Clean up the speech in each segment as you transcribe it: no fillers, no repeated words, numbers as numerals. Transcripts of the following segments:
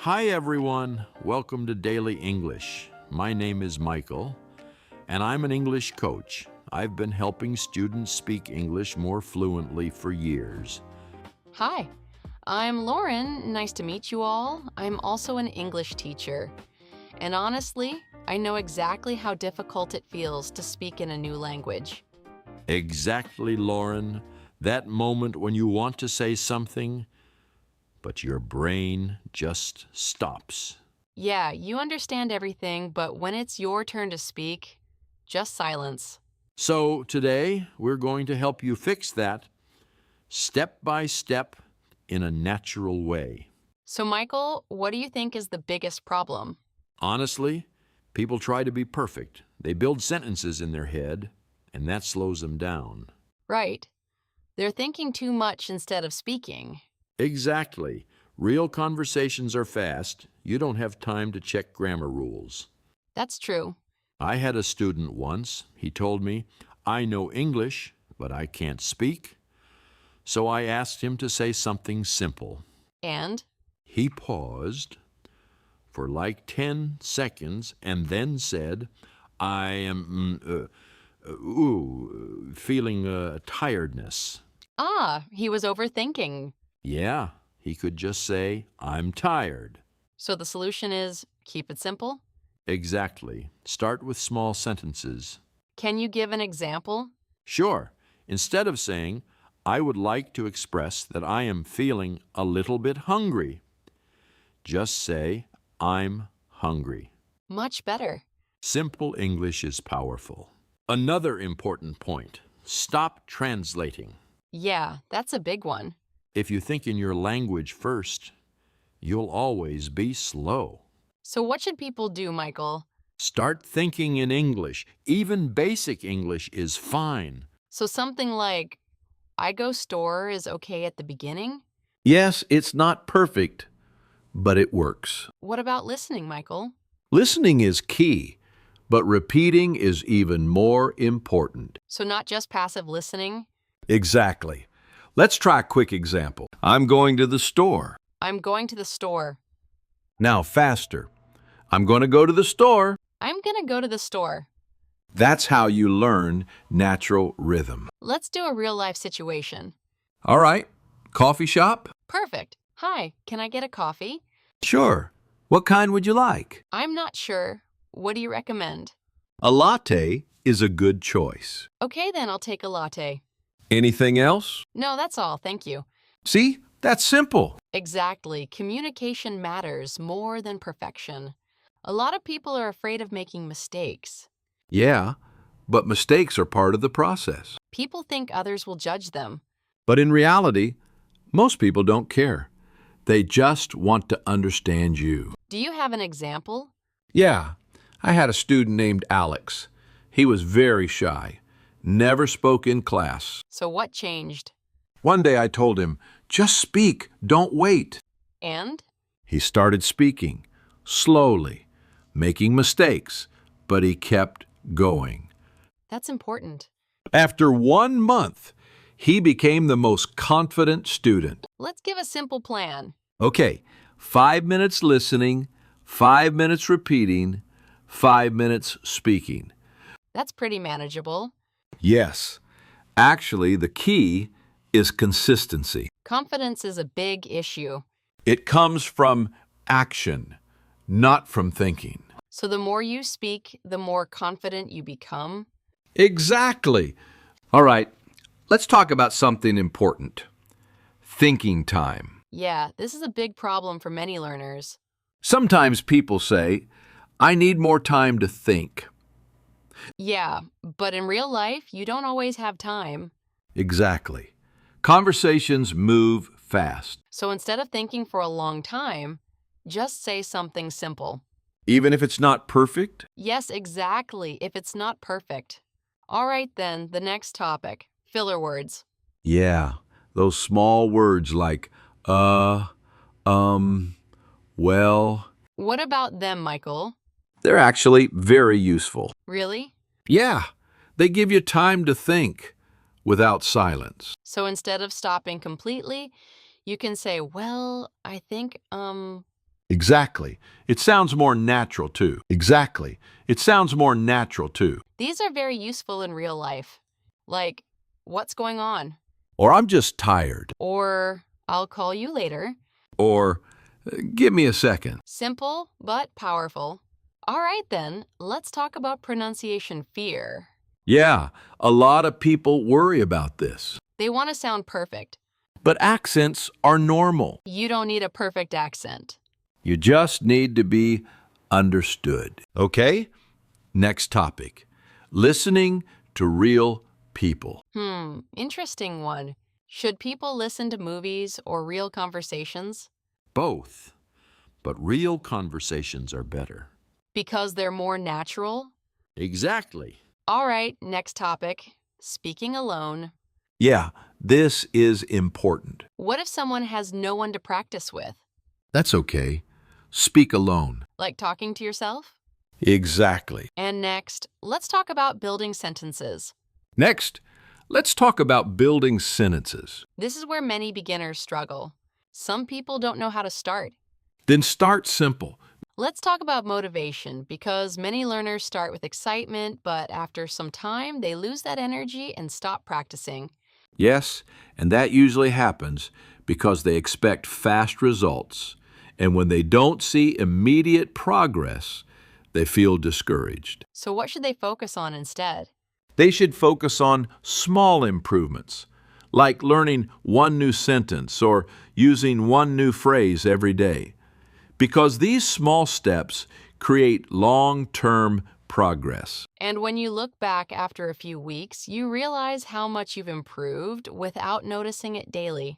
Hi everyone, welcome to Daily English. My name is Michael, and I'm an English coach. I've been helping students speak English more fluently for years. Hi, I'm Lauren. Nice to meet you all. I'm also an English teacher. And honestly, I know exactly how difficult it feels to speak in a new language. Exactly, Lauren, that moment when you want to say something, but your brain just stops. Yeah, you understand everything, but when it's your turn to speak, just silence. So today, we're going to help you fix that step by step in a natural way. So, Michael, what do you think is the biggest problem? Honestly, people try to be perfect. They build sentences in their head, and that slows them down. Right. They're thinking too much instead of speaking. Exactly. Real conversations are fast. You don't have time to check grammar rules. That's true. I had a student once. He told me, I know English, but I can't speak. So I asked him to say something simple. And? He paused for like 10 seconds and then said, I am feeling tiredness. Ah, he was overthinking. Yeah, he could just say, I'm tired. So the solution is keep it simple? Exactly. Start with small sentences. Can you give an example? Sure. Instead of saying, I would like to express that I am feeling a little bit hungry, just say, I'm hungry. Much better. Simple English is powerful. Another important point, stop translating. Yeah, that's a big one. If you think in your language first, you'll always be slow. So what should people do, Michael? Start thinking in English. Even basic English is fine. So something like, I go store is okay at the beginning? Yes, it's not perfect, but it works. What about listening, Michael? Listening is key, but repeating is even more important. So not just passive listening? Exactly. Let's try a quick example. I'm going to the store. I'm going to the store. Now faster. I'm going to go to the store. I'm gonna go to the store. That's how you learn natural rhythm. Let's do a real-life situation. All right. Coffee shop? Perfect. Hi, can I get a coffee? Sure. What kind would you like? I'm not sure. What do you recommend? A latte is a good choice. Okay, then I'll take a latte. Anything else? No, that's all. Thank you. See? That's simple. Exactly. Communication matters more than perfection. A lot of people are afraid of making mistakes. Yeah, but mistakes are part of the process. People think others will judge them. But in reality, most people don't care. They just want to understand you. Do you have an example? Yeah, I had a student named Alex. He was very shy, never spoke in class. So what changed? One day I told him, just speak, don't wait. And? He started speaking, slowly, making mistakes, but he kept going. That's important. After 1 month, he became the most confident student. Let's give a simple plan. Okay, 5 minutes listening, 5 minutes repeating, 5 minutes speaking. That's pretty manageable. Yes, actually, the key is consistency. Confidence is a big issue. It comes from action, not from thinking. So the more you speak, the more confident you become. Exactly. All right, let's talk about something important. Thinking time. Yeah, this is a big problem for many learners. Sometimes people say, I need more time to think. Yeah, but in real life, you don't always have time. Exactly. Conversations move fast. So instead of thinking for a long time, just say something simple. Even if it's not perfect? Yes, exactly, if it's not perfect. All right then, the next topic, filler words. Yeah, those small words like, well. What about them, Michael? They're actually very useful. Really? Yeah, they give you time to think without silence. So instead of stopping completely, you can say, well, I think, Exactly. It sounds more natural too. Exactly. It sounds more natural too. These are very useful in real life. Like, what's going on? Or I'm just tired. Or, I'll call you later. Or give me a second. Simple, but powerful. All right then, let's talk about pronunciation fear. Yeah, a lot of people worry about this. They want to sound perfect. But accents are normal. You don't need a perfect accent. You just need to be understood. Okay? Next topic. Listening to real people. Interesting one. Should people listen to movies or real conversations? Both. But real conversations are better. Because they're more natural? Exactly. All right, next topic. Speaking alone. Yeah, this is important. What if someone has no one to practice with? That's okay. Speak alone. Like talking to yourself? Exactly. And next, let's talk about building sentences. Next, let's talk about building sentences. This is where many beginners struggle. Some people don't know how to start. Then start simple. Let's talk about motivation because many learners start with excitement, but after some time, they lose that energy and stop practicing. Yes, and that usually happens because they expect fast results. And when they don't see immediate progress, they feel discouraged. So what should they focus on instead? They should focus on small improvements, like learning one new sentence or using one new phrase every day, because these small steps create long-term progress. And when you look back after a few weeks, you realize how much you've improved without noticing it daily.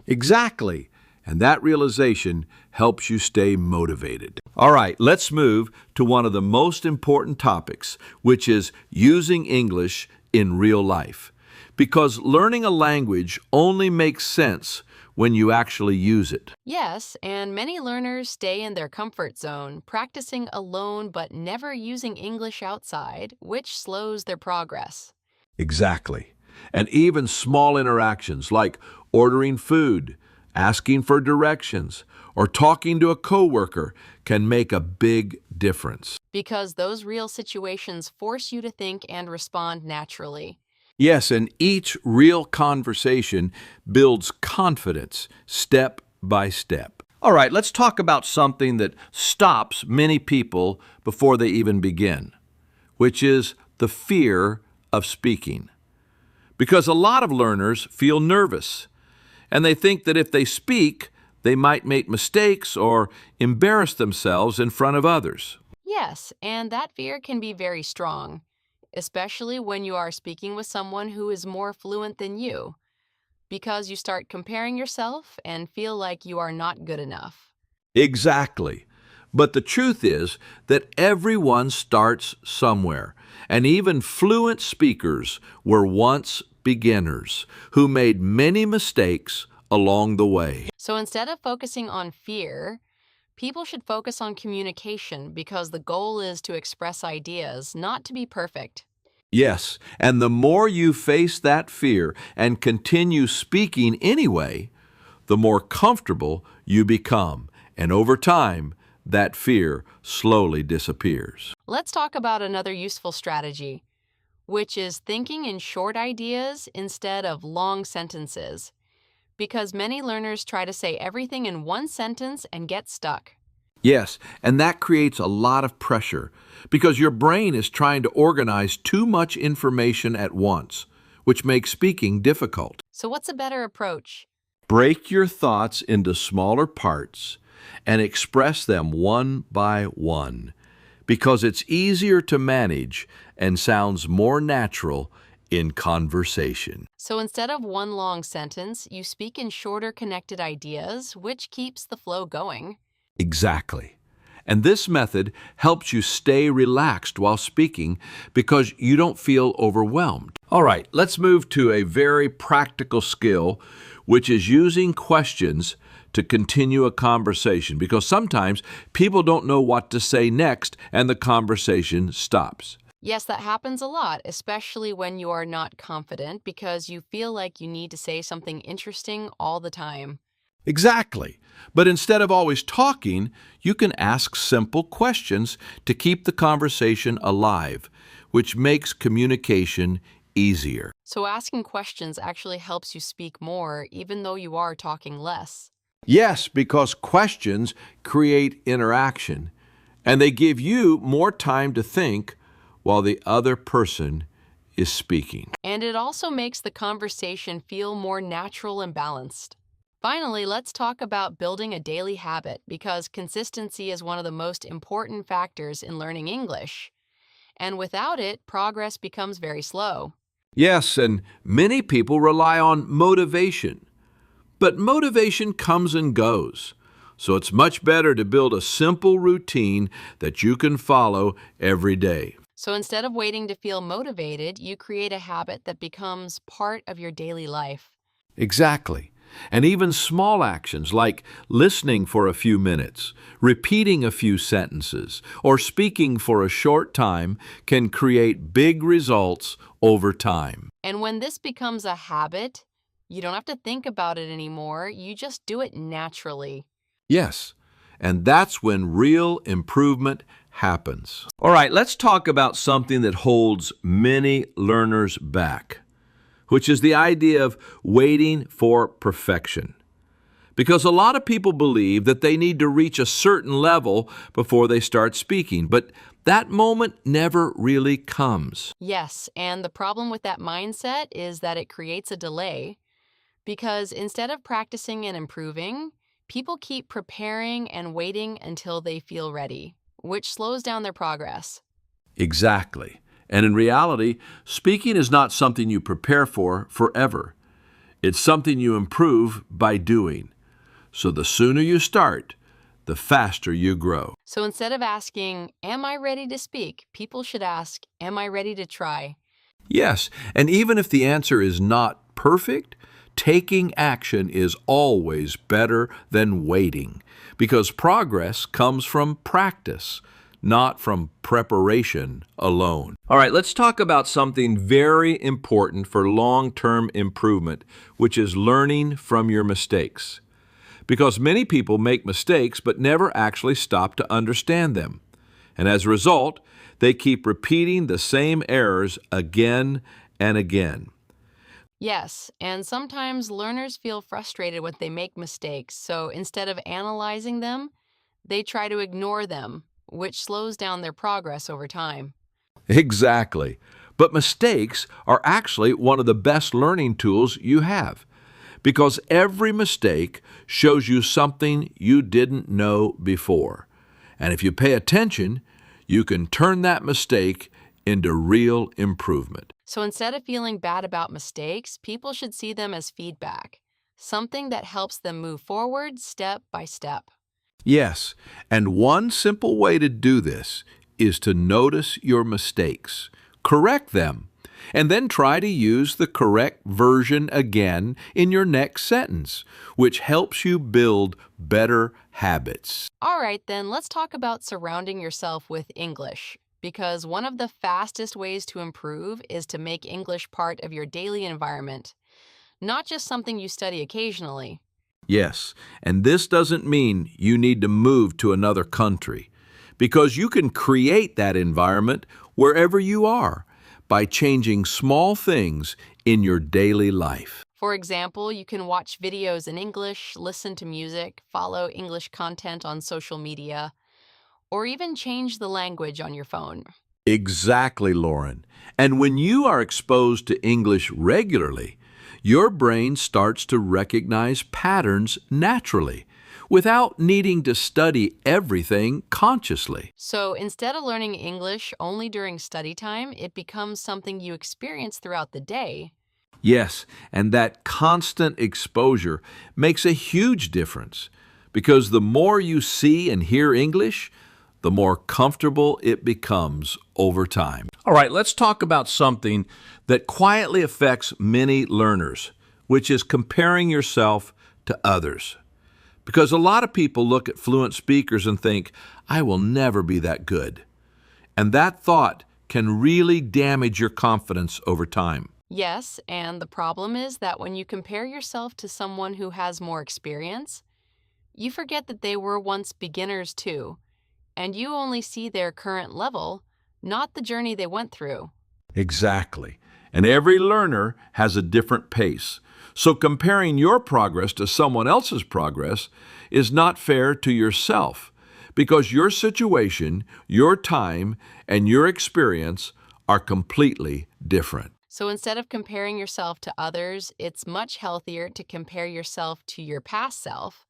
Exactly. And that realization helps you stay motivated. All right, let's move to one of the most important topics, which is using English in real life. Because learning a language only makes sense when you actually use it. Yes, and many learners stay in their comfort zone, practicing alone but never using English outside, which slows their progress. Exactly. And even small interactions like ordering food, asking for directions, or talking to a coworker can make a big difference. Because those real situations force you to think and respond naturally. Yes, and each real conversation builds confidence step by step. All right, let's talk about something that stops many people before they even begin, which is the fear of speaking. Because a lot of learners feel nervous, and they think that if they speak, they might make mistakes or embarrass themselves in front of others. Yes, and that fear can be very strong, especially when you are speaking with someone who is more fluent than you, because you start comparing yourself and feel like you are not good enough. Exactly. But the truth is that everyone starts somewhere, and even fluent speakers were once beginners who made many mistakes along the way. So instead of focusing on fear, people should focus on communication because the goal is to express ideas, not to be perfect. Yes, and the more you face that fear and continue speaking anyway, the more comfortable you become, and over time, that fear slowly disappears. Let's talk about another useful strategy, which is thinking in short ideas instead of long sentences, because many learners try to say everything in one sentence and get stuck. Yes, and that creates a lot of pressure because your brain is trying to organize too much information at once, which makes speaking difficult. So what's a better approach? Break your thoughts into smaller parts and express them one by one, because it's easier to manage and sounds more natural in conversation. So instead of one long sentence, you speak in shorter connected ideas, which keeps the flow going. Exactly. And this method helps you stay relaxed while speaking because you don't feel overwhelmed. All right, let's move to a very practical skill, which is using questions to continue a conversation, because sometimes people don't know what to say next and the conversation stops. Yes, that happens a lot, especially when you are not confident because you feel like you need to say something interesting all the time. Exactly. But instead of always talking, you can ask simple questions to keep the conversation alive, which makes communication easier. So asking questions actually helps you speak more, even though you are talking less. Yes, because questions create interaction, and they give you more time to think while the other person is speaking. And it also makes the conversation feel more natural and balanced. Finally, let's talk about building a daily habit because consistency is one of the most important factors in learning English. And without it, progress becomes very slow. Yes, and many people rely on motivation. But motivation comes and goes. So it's much better to build a simple routine that you can follow every day. So instead of waiting to feel motivated, you create a habit that becomes part of your daily life. Exactly. And even small actions like listening for a few minutes, repeating a few sentences, or speaking for a short time can create big results over time. And when this becomes a habit, you don't have to think about it anymore. You just do it naturally. Yes, and that's when real improvement happens. All right, let's talk about something that holds many learners back, which is the idea of waiting for perfection. Because a lot of people believe that they need to reach a certain level before they start speaking, but that moment never really comes. Yes, and the problem with that mindset is that it creates a delay because instead of practicing and improving, people keep preparing and waiting until they feel ready, which slows down their progress. Exactly. And in reality, speaking is not something you prepare for forever. It's something you improve by doing. So the sooner you start, the faster you grow. So instead of asking, "Am I ready to speak?" people should ask, "Am I ready to try?" Yes, and even if the answer is not perfect, taking action is always better than waiting, because progress comes from practice, not from preparation alone. All right, let's talk about something very important for long-term improvement, which is learning from your mistakes. Because many people make mistakes but never actually stop to understand them. And as a result, they keep repeating the same errors again and again. Yes, and sometimes learners feel frustrated when they make mistakes, so instead of analyzing them, they try to ignore them, which slows down their progress over time. Exactly. But mistakes are actually one of the best learning tools you have, because every mistake shows you something you didn't know before. And if you pay attention, you can turn that mistake into real improvement. So instead of feeling bad about mistakes, people should see them as feedback, something that helps them move forward step by step. Yes, and one simple way to do this is to notice your mistakes, correct them, and then try to use the correct version again in your next sentence, which helps you build better habits. All right, then let's talk about surrounding yourself with English, because one of the fastest ways to improve is to make English part of your daily environment, not just something you study occasionally. Yes, and this doesn't mean you need to move to another country, because you can create that environment wherever you are by changing small things in your daily life. For example, you can watch videos in English, listen to music, follow English content on social media, or even change the language on your phone. Exactly, Lauren. And when you are exposed to English regularly, your brain starts to recognize patterns naturally without needing to study everything consciously. So instead of learning English only during study time, it becomes something you experience throughout the day. Yes, and that constant exposure makes a huge difference because the more you see and hear English, the more comfortable it becomes over time. All right, let's talk about something that quietly affects many learners, which is comparing yourself to others. Because a lot of people look at fluent speakers and think, I will never be that good. And that thought can really damage your confidence over time. Yes, and the problem is that when you compare yourself to someone who has more experience, you forget that they were once beginners too, and you only see their current level, not the journey they went through. Exactly. And every learner has a different pace. So comparing your progress to someone else's progress is not fair to yourself because your situation, your time, and your experience are completely different. So instead of comparing yourself to others, it's much healthier to compare yourself to your past self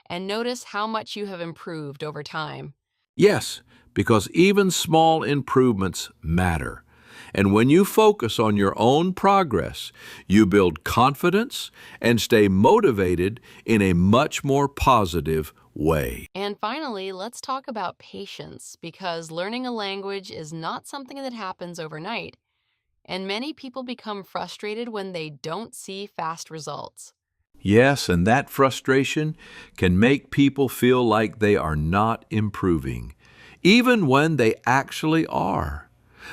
and notice how much you have improved over time. Yes, because even small improvements matter. And when you focus on your own progress, you build confidence and stay motivated in a much more positive way. And finally, let's talk about patience because learning a language is not something that happens overnight, and many people become frustrated when they don't see fast results. Yes, and that frustration can make people feel like they are not improving, even when they actually are.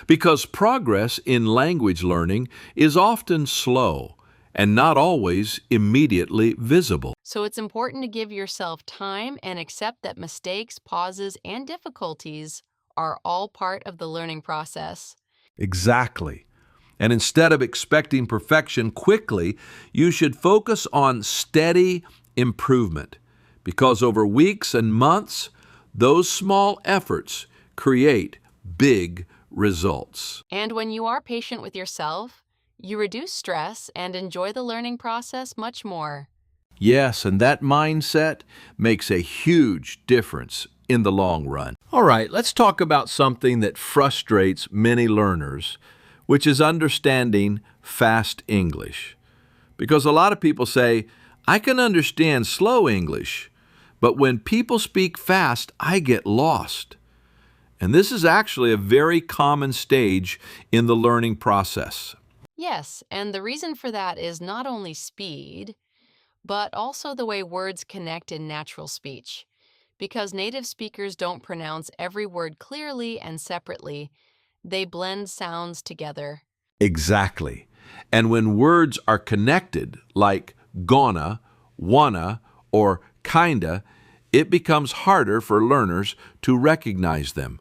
Because progress in language learning is often slow and not always immediately visible. So it's important to give yourself time and accept that mistakes, pauses, and difficulties are all part of the learning process. Exactly. And instead of expecting perfection quickly, you should focus on steady improvement because over weeks and months, those small efforts create big results. And when you are patient with yourself, you reduce stress and enjoy the learning process much more. Yes, and that mindset makes a huge difference in the long run. All right, let's talk about something that frustrates many learners, which is understanding fast English. Because a lot of people say, I can understand slow English, but when people speak fast, I get lost. And this is actually a very common stage in the learning process. Yes, and the reason for that is not only speed, but also the way words connect in natural speech. Because native speakers don't pronounce every word clearly and separately, they blend sounds together. Exactly. And when words are connected, like gonna, wanna, or kinda, it becomes harder for learners to recognize them,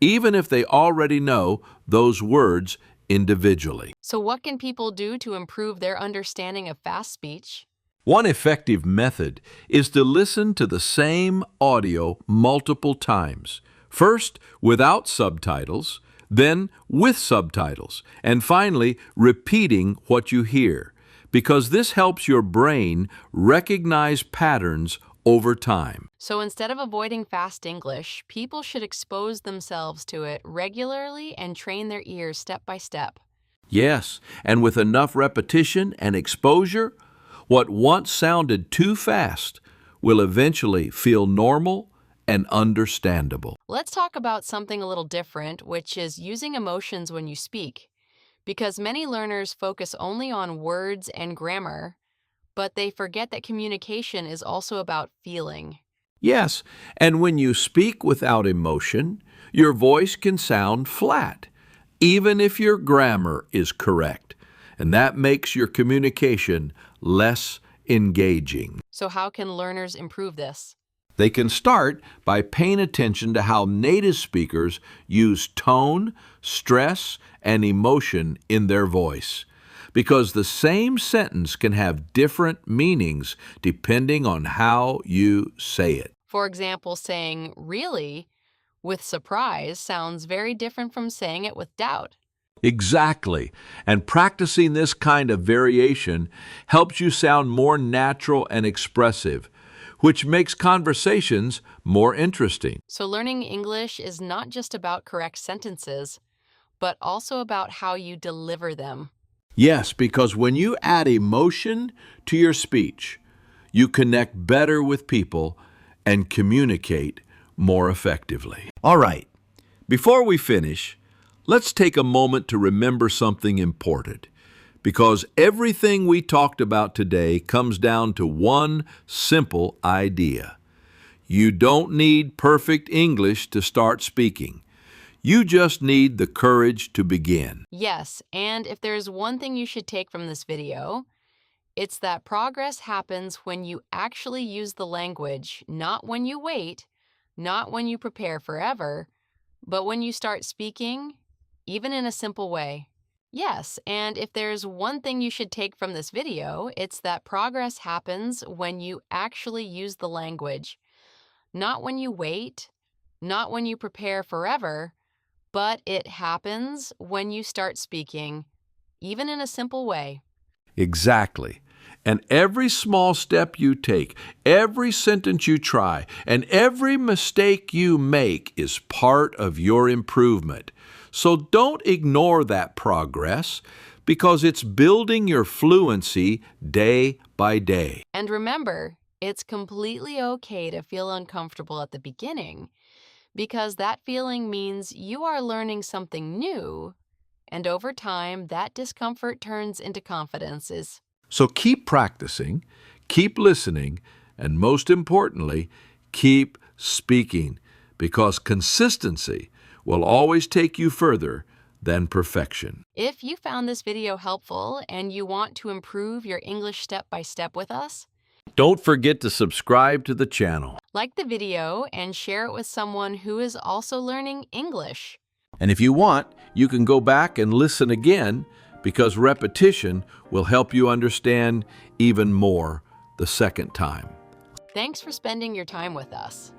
even if they already know those words individually. So, what can people do to improve their understanding of fast speech? One effective method is to listen to the same audio multiple times, first without subtitles, then with subtitles, and finally repeating what you hear, because this helps your brain recognize patterns over time. So, instead of avoiding fast English, people should expose themselves to it regularly and train their ears step by step. Yes, and with enough repetition and exposure, what once sounded too fast will eventually feel normal and understandable. Let's talk about something a little different, which is using emotions when you speak. Because many learners focus only on words and grammar, but they forget that communication is also about feeling. Yes, and when you speak without emotion, your voice can sound flat, even if your grammar is correct, and that makes your communication less engaging. So, how can learners improve this? They can start by paying attention to how native speakers use tone, stress, and emotion in their voice, because the same sentence can have different meanings depending on how you say it. For example, saying really with surprise sounds very different from saying it with doubt. Exactly. And practicing this kind of variation helps you sound more natural and expressive, which makes conversations more interesting. So, learning English is not just about correct sentences, but also about how you deliver them. Yes, because when you add emotion to your speech, you connect better with people and communicate more effectively. All right, before we finish, let's take a moment to remember something important, because everything we talked about today comes down to one simple idea. You don't need perfect English to start speaking. You just need the courage to begin. Yes, and if there's one thing you should take from this video, it's that progress happens when you actually use the language, not when you wait, not when you prepare forever, but when you start speaking, even in a simple way. Yes, and if there's one thing you should take from this video, it's that progress happens when you actually use the language, not when you wait, not when you prepare forever, but it happens when you start speaking, even in a simple way. Exactly. And every small step you take, every sentence you try, and every mistake you make is part of your improvement. So don't ignore that progress because it's building your fluency day by day. And remember, it's completely okay to feel uncomfortable at the beginning, because that feeling means you are learning something new, and over time, that discomfort turns into confidences. So keep practicing, keep listening, and most importantly, keep speaking, because consistency will always take you further than perfection. If you found this video helpful and you want to improve your English step by step with us, Don't forget to subscribe to the channel. like the video and share it with someone who is also learning English. And if you want, you can go back and listen again because repetition will help you understand even more the second time. Thanks for spending your time with us.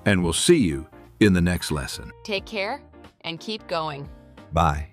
And we'll see you in the next lesson. Take care and keep going. Bye.